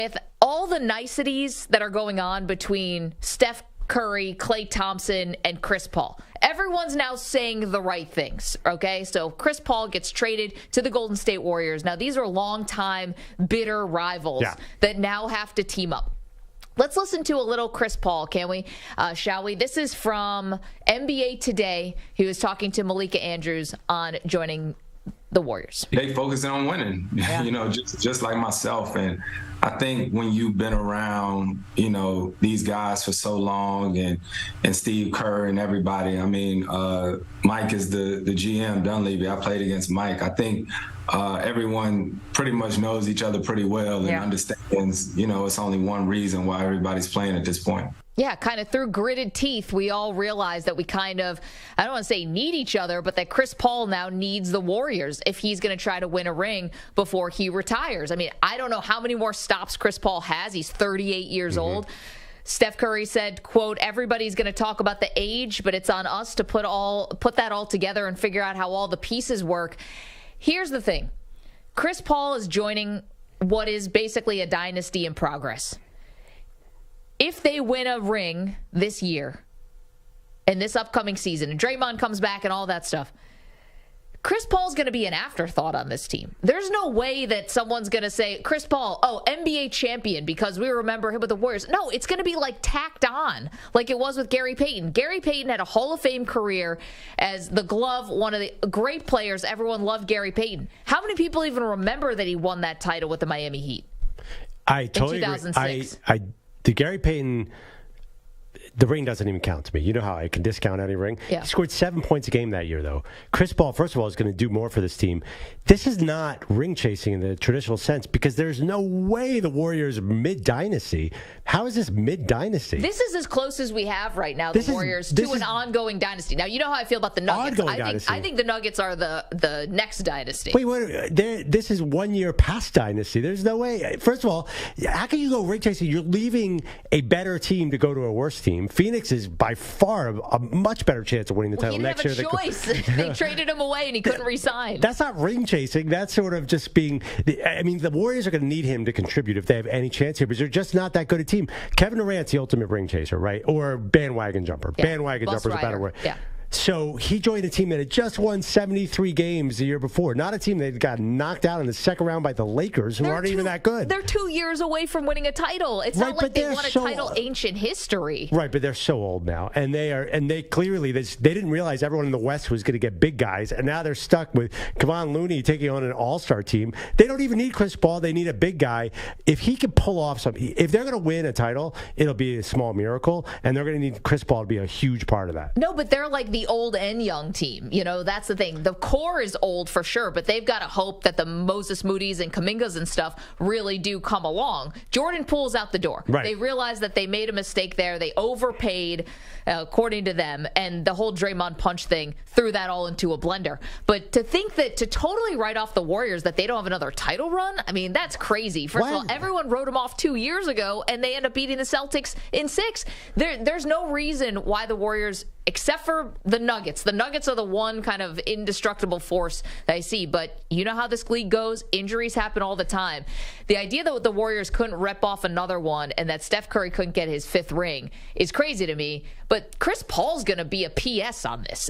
With all the niceties that are going on between Steph Curry, Klay Thompson, and Chris Paul, everyone's now saying the right things, okay? So Chris Paul gets traded to the Golden State Warriors. Now, these are longtime bitter rivals that now have to team up. Let's listen to a little Chris Paul, can we? Shall we? This is from NBA Today. He was talking to Malika Andrews on joining the Warriors. They focusing on winning, just like myself. And I think when you've been around, these guys for so long and Steve Kerr and everybody, Mike is the GM, Dunleavy. I played against Mike. I think everyone pretty much knows each other pretty well and understands, it's only one reason why everybody's playing at this point. Yeah, kind of through gritted teeth, we all realize that we kind of, I don't want to say need each other, but that Chris Paul now needs the Warriors if he's going to try to win a ring before he retires. I don't know how many more stops Chris Paul has. He's 38 years old. Steph Curry said, quote, everybody's going to talk about the age, but it's on us to put that all together and figure out how all the pieces work. Here's the thing. Chris Paul is joining what is basically a dynasty in progress. If they win a ring this year and this upcoming season, and Draymond comes back and all that stuff, Chris Paul's going to be an afterthought on this team. There's no way that someone's going to say, Chris Paul, NBA champion because we remember him with the Warriors. No, it's going to be like tacked on like it was with Gary Payton. Gary Payton had a Hall of Fame career as the glove, one of the great players. Everyone loved Gary Payton. How many people even remember that he won that title with the Miami Heat? I totally in 2006? agree. The Gary Payton, the ring doesn't even count to me. You know how I can discount any ring? Yeah. He scored 7 points a game that year, though. Chris Paul, first of all, is going to do more for this team. This is not ring chasing in the traditional sense because there's no way the Warriors are mid-dynasty. How is this mid-dynasty? This is as close as we have right now, the Warriors, to an ongoing dynasty. Now, you know how I feel about the Nuggets. I think the Nuggets are the next dynasty. Wait. This is 1 year past dynasty. There's no way. First of all, how can you go ring chasing? You're leaving a better team to go to a worse team. Phoenix is by far a much better chance of winning the title next year. He didn't have a choice. They traded him away and he couldn't resign. That's not ring chasing. That's sort of just being. The Warriors are going to need him to contribute if they have any chance here, because they're just not that good a team. Kevin Durant's the ultimate ring chaser, right? Or bandwagon jumper. Yeah. Bandwagon jumper is a better word. Yeah. So he joined a team that had just won 73 games the year before. Not a team that got knocked out in the second round by the Lakers, who aren't even that good. They're 2 years away from winning a title. It's not like they won a title ancient history. Right, but they're so old now. And they clearly, they didn't realize everyone in the West was going to get big guys. And now they're stuck with Kevon Looney taking on an all-star team. They don't even need Chris Paul. They need a big guy. If he can pull off something, if they're going to win a title, it'll be a small miracle. And they're going to need Chris Paul to be a huge part of that. No, but they're like the old and young team. That's the thing. The core is old for sure, but they've got to hope that the Moses Moody's and Kumingas and stuff really do come along. Jordan Poole's out the door. Right. They realize that they made a mistake there. They overpaid, according to them, and the whole Draymond punch thing threw that all into a blender. But to think that to totally write off the Warriors that they don't have another title run, that's crazy. First of all, everyone wrote them off 2 years ago, and they end up beating the Celtics in 6. There's no reason why the Warriors, except for the Nuggets. The Nuggets are the one kind of indestructible force that I see. But you know how this league goes. Injuries happen all the time. The idea that the Warriors couldn't rep off another one and that Steph Curry couldn't get his 5th ring is crazy to me. But Chris Paul's going to be a PS on this.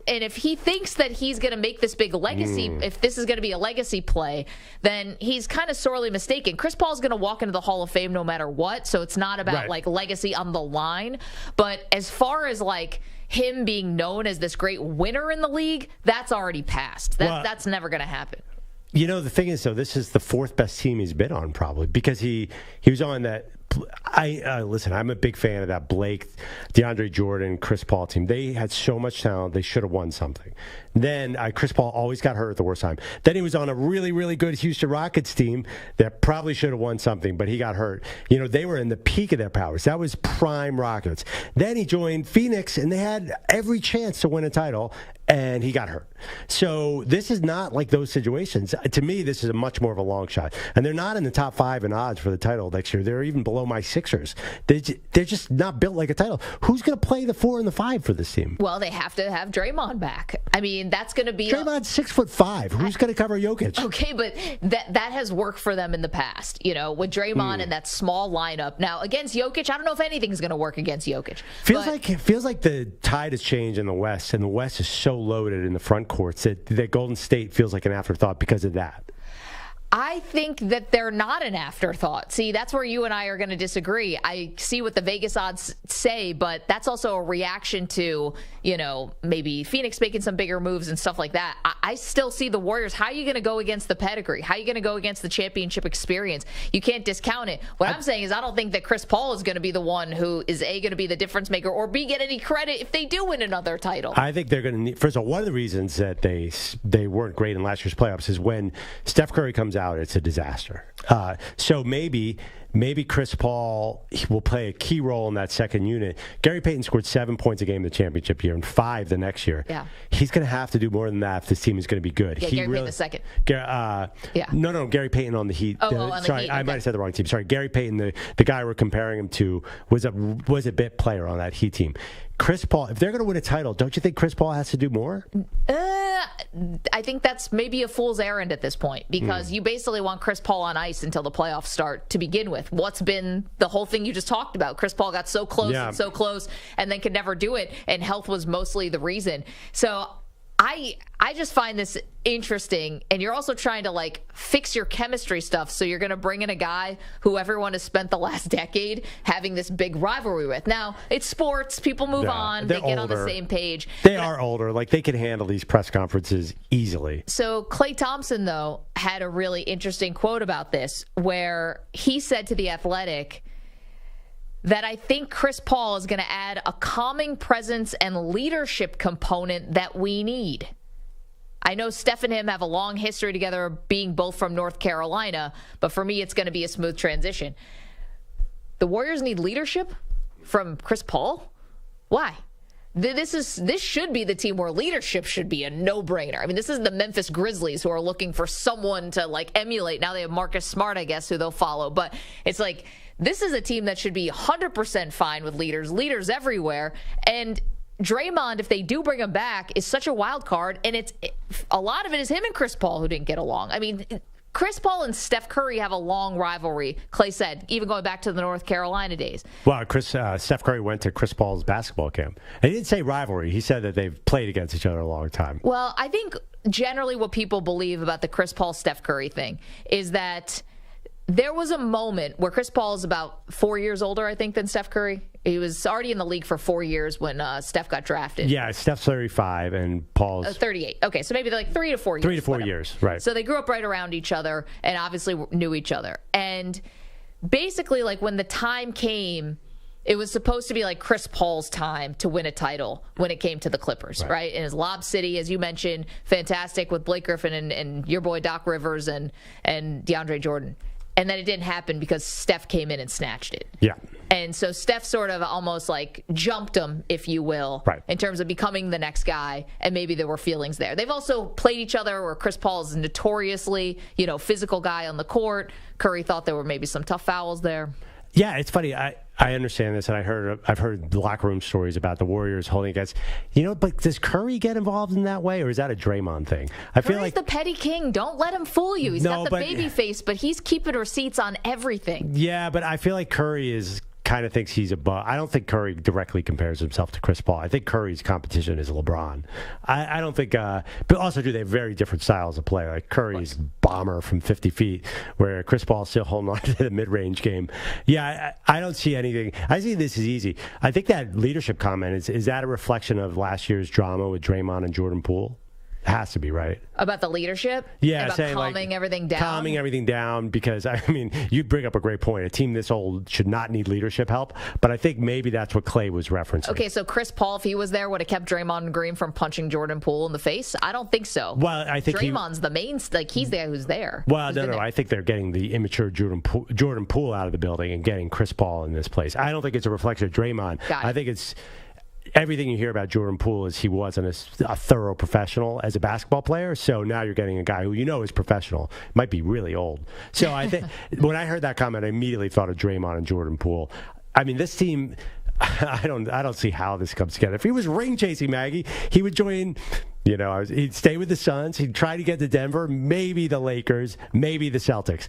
And if he thinks that he's going to make this big legacy, if this is going to be a legacy play, then he's kind of sorely mistaken. Chris Paul's going to walk into the Hall of Fame no matter what, so it's not about like legacy on the line. But as far as like him being known as this great winner in the league, that's already passed. That's never going to happen. The thing is, though, this is the 4th best team he's been on, probably, because he was on that. Listen, I'm a big fan of that Blake, DeAndre Jordan, Chris Paul team. They had so much talent. They should have won something. Then Chris Paul always got hurt at the worst time. Then he was on a really, really good Houston Rockets team that probably should have won something, but he got hurt. They were in the peak of their powers. That was prime Rockets. Then he joined Phoenix, and they had every chance to win a title, and he got hurt. So this is not like those situations. To me, this is a much more of a long shot. And they're not in the top 5 in odds for the title next year. They're even below below my Sixers. They're just not built like a title. Who's going to play the 4 and the 5 for this team? Well, they have to have Draymond back. I mean, that's going to be Draymond's 6'5". Who's going to cover Jokic? Okay, but that has worked for them in the past, with Draymond and that small lineup. Now, against Jokic, I don't know if anything's going to work against Jokic. Feels like the tide has changed in the West, and the West is so loaded in the front courts that Golden State feels like an afterthought because of that. I think that they're not an afterthought. See, that's where you and I are going to disagree. I see what the Vegas odds say, but that's also a reaction to, maybe Phoenix making some bigger moves and stuff like that. I still see the Warriors. How are you going to go against the pedigree? How are you going to go against the championship experience? You can't discount it. What I'm saying is I don't think that Chris Paul is going to be the one who is A, going to be the difference maker, or B, get any credit if they do win another title. I think they're going to need, first of all, one of the reasons that they weren't great in last year's playoffs is when Steph Curry comes out, it's a disaster. So maybe Chris Paul will play a key role in that second unit. Gary Payton scored 7 points a game in the championship year and 5 the next year. Yeah. He's going to have to do more than that if this team is going to be good. Yeah, Gary Payton the second. No, Gary Payton on the Heat. On sorry, the Heat. I might have said the wrong team. Sorry, Gary Payton, the guy we're comparing him to, was a bit player on that Heat team. Chris Paul, if they're going to win a title, don't you think Chris Paul has to do more? I think that's maybe a fool's errand at this point because you basically want Chris Paul on ice until the playoffs start to begin with. What's been the whole thing you just talked about? Chris Paul got so close and so close and then could never do it, and health was mostly the reason. So I just find this interesting, and you're also trying to fix your chemistry stuff, so you're going to bring in a guy who everyone has spent the last decade having this big rivalry with. Now, it's sports, people move on, they get on the same page. They are older, they can handle these press conferences easily. So Klay Thompson, though, had a really interesting quote about this, where he said to The Athletic that I think Chris Paul is going to add a calming presence and leadership component that we need. I know Steph and him have a long history together, being both from North Carolina, but for me, it's going to be a smooth transition. The Warriors need leadership from Chris Paul? Why? This should be the team where leadership should be a no-brainer. I mean, this is the Memphis Grizzlies who are looking for someone to emulate. Now they have Marcus Smart, I guess, who they'll follow. But it's this is a team that should be 100% fine with leaders everywhere. And Draymond, if they do bring him back, is such a wild card. And a lot of it is him and Chris Paul who didn't get along. I mean, Chris Paul and Steph Curry have a long rivalry, Klay said, even going back to the North Carolina days. Well, Steph Curry went to Chris Paul's basketball camp. And he didn't say rivalry. He said that they've played against each other a long time. Well, I think generally what people believe about the Chris Paul-Steph Curry thing is that there was a moment where Chris Paul is about 4 years older, I think, than Steph Curry. He was already in the league for 4 years when Steph got drafted. Yeah, Steph's 35 and Paul's 38. Okay, so maybe they're 3 to 4 years. 3 to 4 years, right. So they grew up right around each other and obviously knew each other. And basically, when the time came, it was supposed to be Chris Paul's time to win a title when it came to the Clippers, right? In his Lob City, as you mentioned, fantastic with Blake Griffin and your boy Doc Rivers and DeAndre Jordan. And then it didn't happen because Steph came in and snatched it. Yeah. And so Steph sort of almost jumped him, if you will, in terms of becoming the next guy. And maybe there were feelings there. They've also played each other where Chris Paul is notoriously, physical guy on the court. Curry thought there were maybe some tough fouls there. Yeah, it's funny. I understand this, and I've heard locker room stories about the Warriors holding against. But does Curry get involved in that way, or is that a Draymond thing? I feel Curry's the petty king. Don't let him fool you. He's got the baby face, but he's keeping receipts on everything. Yeah, but I feel like Curry kind of thinks he's above. I don't think Curry directly compares himself to Chris Paul. I think Curry's competition is LeBron. I don't think, but also they have very different styles of play. Curry's bomber from 50 feet, where Chris Paul's still holding on to the mid-range game. Yeah, I don't see anything. I see this as easy. I think that leadership comment, is that a reflection of last year's drama with Draymond and Jordan Poole? It has to be, right? About the leadership? Yeah, about saying calming everything down. Calming everything down, because you bring up a great point. A team this old should not need leadership help, but I think maybe that's what Klay was referencing. Okay, so Chris Paul, if he was there, would have kept Draymond Green from punching Jordan Poole in the face? I don't think so. Well, I think Draymond's the main, he's the guy who's there. Well, no, I think they're getting the immature Jordan Poole out of the building and getting Chris Paul in this place. I don't think it's a reflection of Draymond. I think it's everything you hear about Jordan Poole is he wasn't a thorough professional as a basketball player. So now you're getting a guy who is professional, might be really old. So I think when I heard that comment, I immediately thought of Draymond and Jordan Poole. I mean, this team, I don't see how this comes together. If he was ring chasing, Maggie, he would join. He'd stay with the Suns. He'd try to get to Denver, maybe the Lakers, maybe the Celtics.